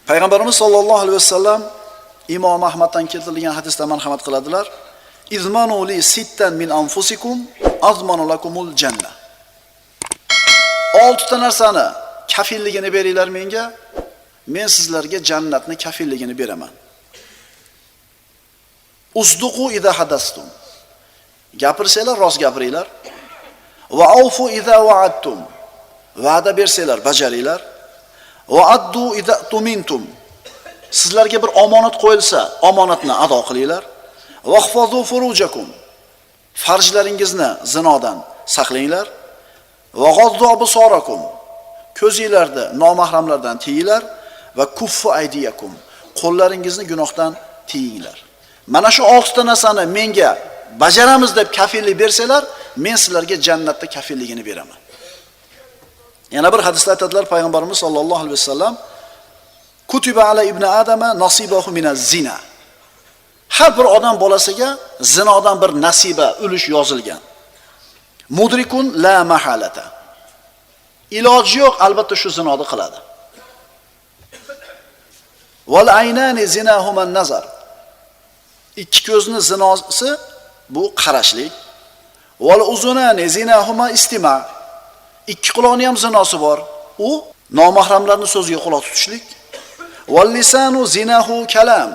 Payg'ambarimiz sollallohu alayhi vasallam Imom Ahmaddan keltirilgan hadisda marhamat qiladilar. Izmanu li sittan min anfusikum azmanu lakumul janna. 6 ta narsani kafilligini beringlar menga, men sizlarga jannatni kafilligini beraman. Usduqu idza hadastum. Gapirsanglar rost gapiringlar. Va aufu idza wa'adtum. Va'da bersanglar bajaringlar. Va addu idza tumintum. Sizlarga bir omonat qo'yilsa, omonatni ado qilinglar. Vahfazu furujakum. Farjlaringizni zinodan saqlanglar. Va g'addu absarakum. Ko'zinglarni nomahramlardan tiyinglar va kuffu aydiyakum. Qo'llaringizni gunohdan tiyinglar. Mana shu 6 ta narsani menga bajaramiz deb kafillik bersanglar, men sizlarga jannatda kafilligini beraman. Yana bir hadisda aytadilar payg'ambarimiz sollallohu alayhi vasallam, Kutiba ala ibn adama nasibahu minaz zina. Har bir odam bolasiga zinodan bir nasiba, ulush yozilgan. Mudrikun la mahalata. Iloji yo'q, albatta shu zinoni qiladi. Wal aynani zinahuma nazar. Ikki ko'zni zinosi bu qarashlik. Wal uzunani zinahuma istima. Ikki quloqning ham zinosi bor. U nomahramlarning so'ziga quloq tutishlik. Wal lisanu zinahu kalam.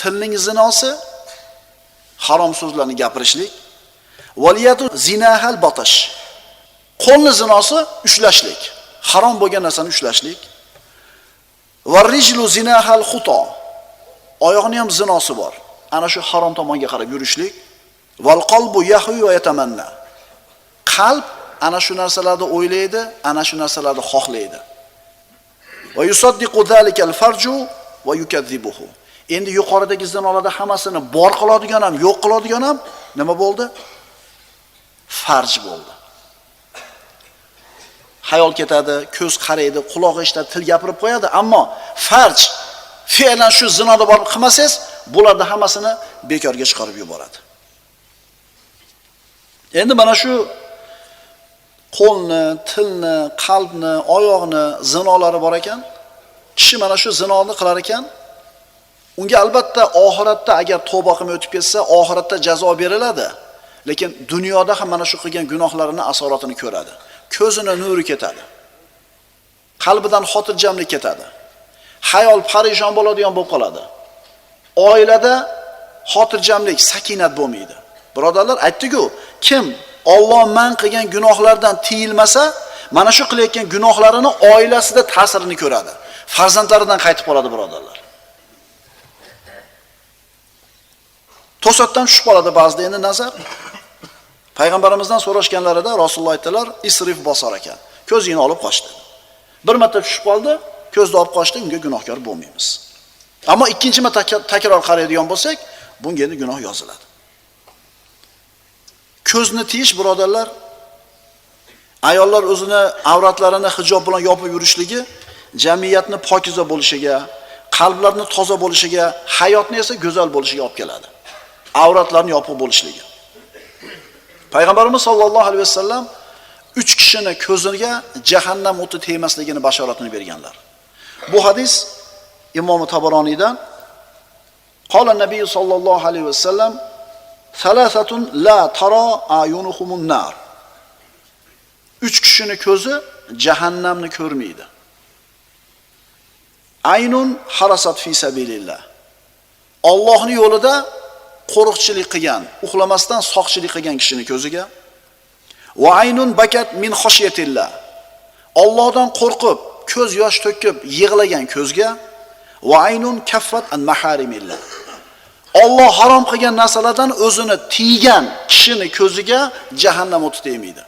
Tilning zinosi harom so'zlarni gapirishlik. Wal yadu zinahal batash. Qo'lning zinosi ushlashlik. Harom bo'lgan narsani ushlashlik. Var rijlu zinahal xuto. Oyoqning ham zinosi bor. Ana shu harom tomonga qarab yurishlik. Val qalbu yahwi va yatamanna. Qalb ana shu narsalarni o'ylaydi, ana shu narsalarni xohlaydi. Va yusaddiqu zalikal farju va yukazzibuhu. Endi yuqoridagi zinolarda hammasini bor qiladigan ham, yo'q qiladigan ham nima bo'ldi? Farj bo'ldi. Hayol ketadi, ko'z qaraydi, quloq eshitadi, til gapirib qo'yadi, ammo farj fe'lan shu zinoda borib qilmasangiz, bularni hammasini bekorga chiqarib yuboradi. Endi mana shu qo'lni, tilni, qalbni, oyoqni zinolari bor ekan. Kishi mana shu zinoni qilar ekan, unga albatta oxiratda agar tavba qilmay o'tib ketsa, oxiratda jazo beriladi. Lekin dunyoda ham mana shu qilgan gunohlarining asoratini ko'radi. Ko'zini nuri ketadi. Qalbidan xotirjamlik ketadi. Hayol parishon bo'ladigan bo'lib qoladi. Oilada xotirjamlik, sakinat bo'lmaydi. Birodarlar, aytdik-ku, kim Alloh man qilgan gunohlardan tiyilmasa, mana shu qilayotgan gunohlarini oilasida ta'sirini ko'radi. Farzandlaridan qaytib qoladi, birodarlar. To'satdan tushib qoladi ba'zida endi nazar. Payg'ambarimizdan so'rashganlarida Rasululloh aytdilar, isrif bosar ekan. Ko'zingni olib qochdi. Bir marta tushib qoldi, ko'zni olib qochdi, unga gunohkor bo'lmaymiz. Ammo ikkinchi marta takror qaraydigan bo'lsak, bunga endi gunoh yoziladi. Ko'zni tiyish, birodarlar, ayollar o'zini avratlarini hijob bilan yopib yurishligi jamiyatni pokiza bo'lishiga, qalblarni toza bo'lishiga, hayotni esa go'zal bo'lishiga olib keladi. Avratlarni yopib bo'lishligi. Payg'ambarimiz sollallohu alayhi vasallam 3 kishini ko'ziga jahannam o'ti tegmasligini bashoratini berganlar. Bu hadis Imom Tabaroniydan qala nabiy sollallohu alayhi vasallam salasatun la tara ayunuhumun nar. 3 kishini ko'zi jahannamni ko'rmaydi. Aynun harasat fi sabilillah. Allohning yo'lida qo'riqchilik qilgan, uxlamasdan soqchilik qilgan kishini ko'ziga. Va aynun bakat min khashyatillah. Allohdan qo'rqib, ko'z yosh to'kib yig'lagan ko'zga. Va aynun kaffat an maharimillah. Alloh harom qilgan narsalardan o'zini tiygan kishini ko'ziga jahannam o'ti tegmaydi.